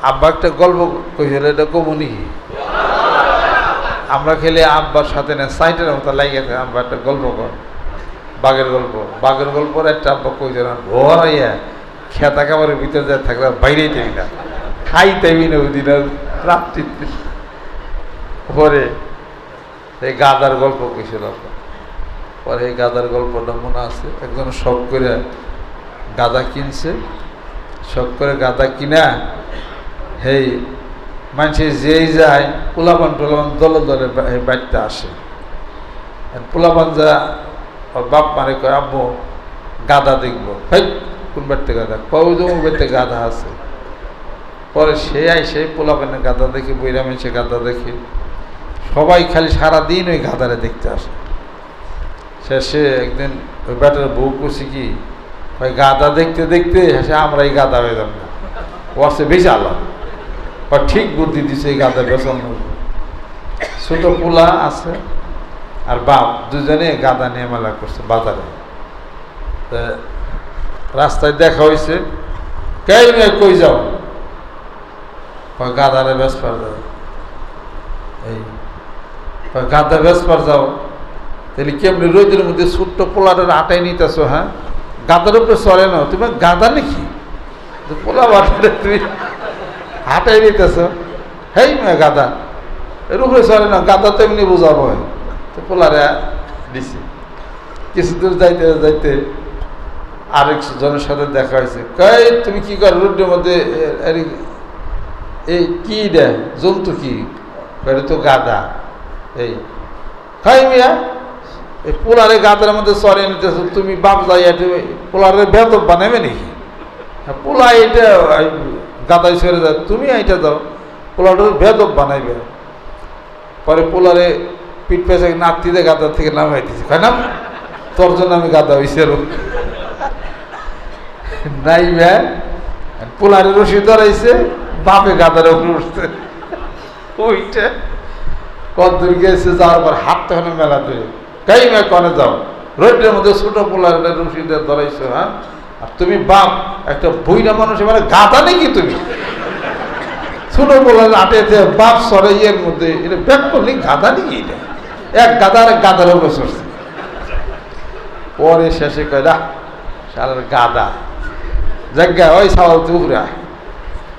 আব্বা একটা গল্প কইছিল, এটা কমুনি আমরা খেলে আব্বার সাথে না সাইটের মতো লাগিয়েছে। আব্বা একটা গল্প কর, বাঘের গল্প। বাঘের গল্পর একটা আব্বা কইছিল, ঘর আইয়া খেতা খাবারের ভিতরে যা থাকলে বাইরেই থাকি না, খাইতেবি না ওই দিন রাত্রিতে। পরে এই গাদার গল্প কইছিল আব্বা। পরে এই গাদার গল্পটা মনে আছে, একজন শখ করে গাদা কিনছে। শখ করে গাদা কিনা হেই মানুষে যেই যায় পোলাপান টোলাপান দলে দলে বাড়িতে আসে। পোলাপান যা ওর বাপ মারে কয়, আব্বু গাদা দেখবো। হেই কোন বাড়িতে গাদা? কয় বাড়িতে গাদা আছে। পরে সে আইসে পোলাপানে গাদা দেখে, বইরা মেশে গাদা দেখে, সবাই খালি সারাদিন ওই গাদারে দেখতে আসে। শেষে একদিন ওই ব্যাটার বউ করছি কি, ওই গাদা দেখতে দেখতে সে আমরা এই গাদা হয়ে যাব না, ওয়াসে বেশি আলাম। ঠিক বুদ্ধি দিছে এই গাদা বেসানো। ছোট পোলা আছে আর বাপ দুজনে গাদা নিয়ে মেলা করছে বাজারে। রাস্তায় দেখা হয়েছে, কে কই যাও? গাদারে বেসপার যাও। এই গাদা বেসপার যাও, তাহলে কেমনি রোদের মধ্যে ছোট্ট পোলারের আটাই নিতেছো? হ্যাঁ, গাদার উপরে চলে না, তুমি গাদা নাকি? পোলা বাটারে তুমি হাঁটাই নিতেছ? হেই মেয়ে গাদা এর উপরে চলে না, গাদা তো এমনি বোঝাবো। তো পোলারে দিছে। কিছু দূর যাইতে যাইতে আরেকজনের সাথে দেখা হয়েছে। কই তুমি কি কর রোডের মধ্যে? এই কি রে জন্তু কি? এটা তো গাদা। এই খাই মিয়া, এই পোলারে গাদার মধ্যে চড়ে নিতেছ তুমি, বাপ যাইয়া পোলারে বেদব বানাবে নাকি? পোলা এটা গাদায় সরে যায়, তুমি এইটা দাও, পোলাটা বেদব বানাইবে। পরে পোলারে পিঠ পেঁচে নাতিতে গাদা থেকে নামাই দিছে। হয় না, তোর জন্য আমি গাদা হয়েছি। নাই ভাই, পোলারে রশি ধরাইছে, বাপে গাদার উপরে উঠছে। ওইটা কতদূর গেছে, যাওয়ার পর হাঁটতে হয় মেলা ধরে। কাই মেয়ে কনে যাও? রোডের মধ্যে ছোট পোলার রশি ধরাইছো। হ্যাঁ, আর তুমি বাপ একটা বইরা মানুষ, মানে গাদা নাকি তুমি? ছোট পোলার আটেতে বাপ সরে ইয়ের মধ্যে, এটা ব্যাগ করলে গাদা নাকি? এটা এক গাদা আর এক গাদার উপরে চড়ছে। পরে শেষে কয় না সারার গাদা জায়গা ওই সাওয়াল উপরে আয়।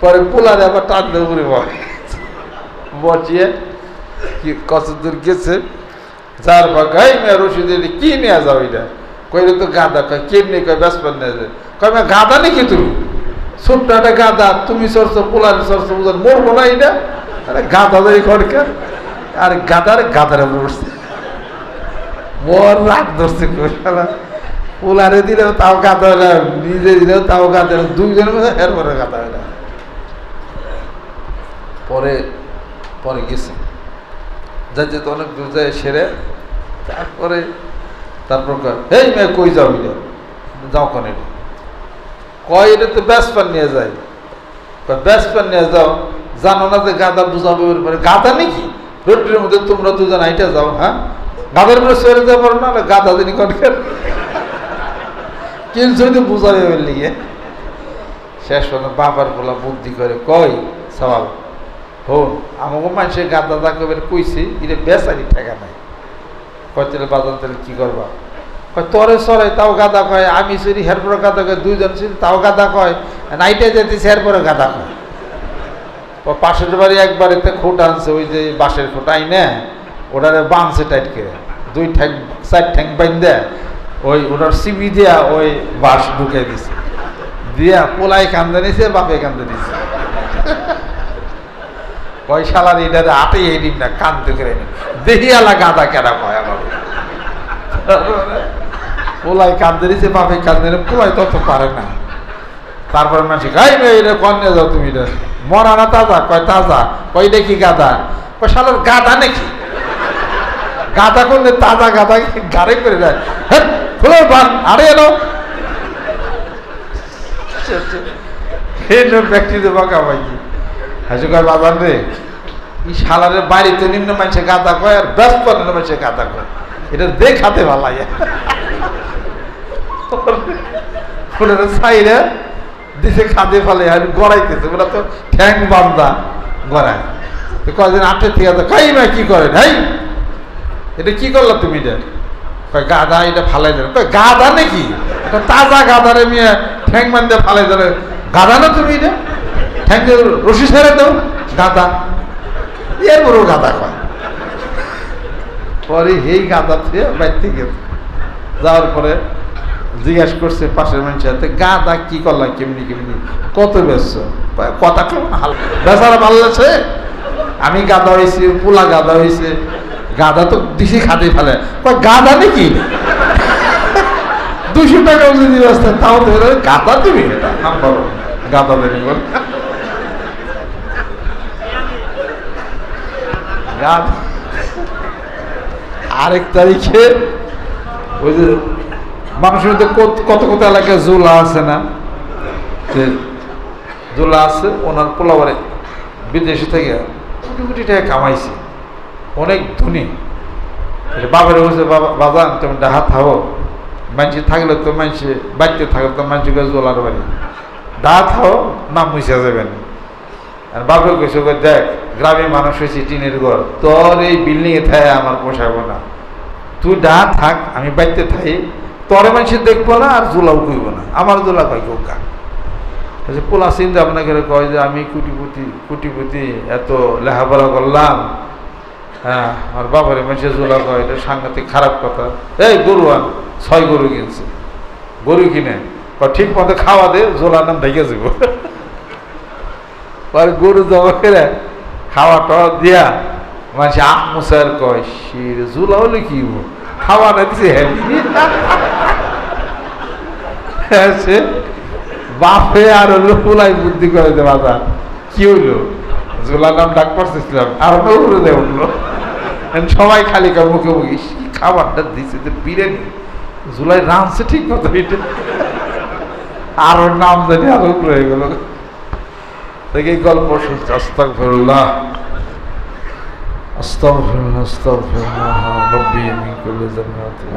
পরে পোলারে আবার টানলে উপরে বসিয়ে কি কত দূর গেছে, যার বা গাই মেয়ে রশিদ কি নিয়ে যাও? এটা কইলে তো গাদা। কয় কেমনি? কয় বেসপার নিয়ে যায়। কয় মেয়ে গাদা নাকি তুমি? ছোট্ট একটা গাদা, তুমি চড়ছো, পোলারে চড়ছো, বুঝলেন মরবো না এটা? আরে গাদা দেয় খড়কার, আর গাদারে বসছে। মোর রাগ ধরছে, পোলারে দিলেও তাও গাদা হয় না, নিজে দিলেও তাও গাদা, দুইজনের মধ্যে এরপরে গাদা হয় না। পরে পরে গেছে, যাইতে তো অনেক দূর যায় সেরে। তারপর কয়, এই মেয়ে কই যাও? যাও কনে? কয় এটা তো বেসপান নিয়ে যায়। বেসপান নিয়ে যাও, জানো না যে গাদা বুঝাবো? গাদা নাকি? রোডের মধ্যে তোমরা দুজন আইটা যাও। হ্যাঁ, গাদার উপরে সরে যাবো না, গাদা দিনই কনকার কিন্তু বুঝাবে লিগে। শেষ পর্যন্ত বাবার বলা বুদ্ধি করে কয়, সবাল হন আমাকে মানুষের গাদা দাকে কইছি, এটা বেচারি ঠেকা নাই। কয় তাহলে বাজান তাহলে কি করবা? কয় তরে সরাই তাও গাদা কয়, আমি চুরি হের পরে গাদা কয়, দুইজন চুরি তাও গাদা কয়, নাইটে যেতেছি হের পরে গাদা কয়। পাশের বাড়ি একবারেতে খোট আনছে, ওই যে বাঁশের খোট আইনে ওটারে বাঁধছে টাইট করে, দুই ঠ্যাং চার ঠ্যাং বাইন্দে ওই ওটার সিবি দিয়া ওই বাঁশ ঢুকে দিছে, দিয়া পোলাই কান্দে নিছে, বাপে কান্দে নিছে। কয় শালার এটারে হাতে এই দিন না, কান্দে করে নি দেখি আলা গাদা কেনা কয় আমার। পোলাই কান্দে নিছে, বাপে কান্দে নি, পোলাই তত পারে না। তারপরে মানুষ গাই এটা কন নিয়ে যাও তুমি? এটা মরা না তাজা? কয় তাজা। কয় দেখি গাদা? কয় শালার গাদা নাকি? গাদা করলে তাজা গাদা গাড়ি করে দেয়। হ্যাঁ খুলে বান, আরে এলো ব্যক্তিতে বকা পাইছি। হাসি কয় বাজার রে, এই শালারের বাড়িতে নিম্ন মানুষে গাদা কয়, আর ব্যস্ত মানুষে গাদা কয়, এটা দেখাতে ভালো লাগে। সাইরে দিছে খাদে ফেলে আর গড়াইতেছে, ওরা তো ঠ্যাং বান্ধা গড়ায়। তো কয়দিন আটে থেকে তো খাই না, কি করে ভাই এটা কি করলো তুমি? এটা কয় গাধা, এটা ফালাই দেন। কয় গাধা নাকি? তাজা গাধারে মেয়ে ঠ্যাং বান্ধে ফালাই দেবে, গাধা না তুমি? এটা ঠ্যাং রশি ছেড়ে দাও, গাধা। এর বড় গাধা কয়। পরে এই গাধা থেকে বাইতে গেছে, যাওয়ার পরে জিজ্ঞাসা করছে পাশের মানুষের হাতে, গাধা কি করলাম, কেমনি কেমনি, কত বেচছ? কথা কেমন হাল বেচারা পাল্লাছে, আমি গাধা হয়েছি, পোলা গাধা হয়েছে, গাধা তো দিছি খাতে ফেলে। কয় গাধা নাকি? 200 টাকা যদি ব্যবস্থা, তাও তো গাধা তুমি, এটা নাম্বার গাধা দেবে। আরেক তারিখে ওই যে মানুষের মধ্যে কত কত এলাকায় জোলা আছে না, যে জোলা আছে, ওনার পোলাবারে বিদেশে থেকে কোটি কোটি টাকা কামাইছে, অনেক ধনী। বাবার বলছে, বাজান তুমি ডাহা থাকো, মানুষ থাকলে তো মানুষ বাড়িতে থাকলে তো মানুষকে জোলার বাড়ি, ডাহা থাও নাম মুছা যাবেন। আর বাপের কইছে, দেখ গ্রামে মানুষ হয়েছে টিনের ঘর, তোর এই বিল্ডিংয়ে থাকে আমার পোষাবো না, তুই ডাহা থাক, আমি বাড়িতে থাকি, তোরে মানুষের দেখবো না আর জোলাও কইব না, আমার জোলা কয় গোকা। পোলা চিন্তা ভাবনা করে কয় যে আমি কুটিপতি এত লেখাপড়া করলাম, হ্যাঁ আর বাবারে মানুষের জোলা কয়, এটা সাংঘাতিক খারাপ কথা। এই গরু আন, 6 গরু কিনছে, গরু কিনে ঠিক মতো খাওয়া দে, জোলার নাম ঢেকে যাব। গরু জমা করে খাওয়া টাওয়া দিয়া মানুষ আত্মসার কয়, শির জোলা হলে কি খাওয়া না দিছে হ্যাঁ। বাপে আর হলো পোলাই বুদ্ধি করে দে, বাজার কি হইলো, জোলার নাম ডাক পড়তেছিলাম আর উড়ে দেয় উঠলো। সবাই খালি কার মুখে মুখে খাবারটা দিছে যে বিরিয়ানি, জুলাই রাঁধছে ঠিক মতো, এটা আর ওর নাম জানি আরো হয়ে গেল। এই গল্প শুনছে, আস্তাগফিরুল্লাহ আস্তাগফিরুল্লাহ আস্তাগফিরুল্লাহ রব্বি মিন কুল্লি যামরাতিন।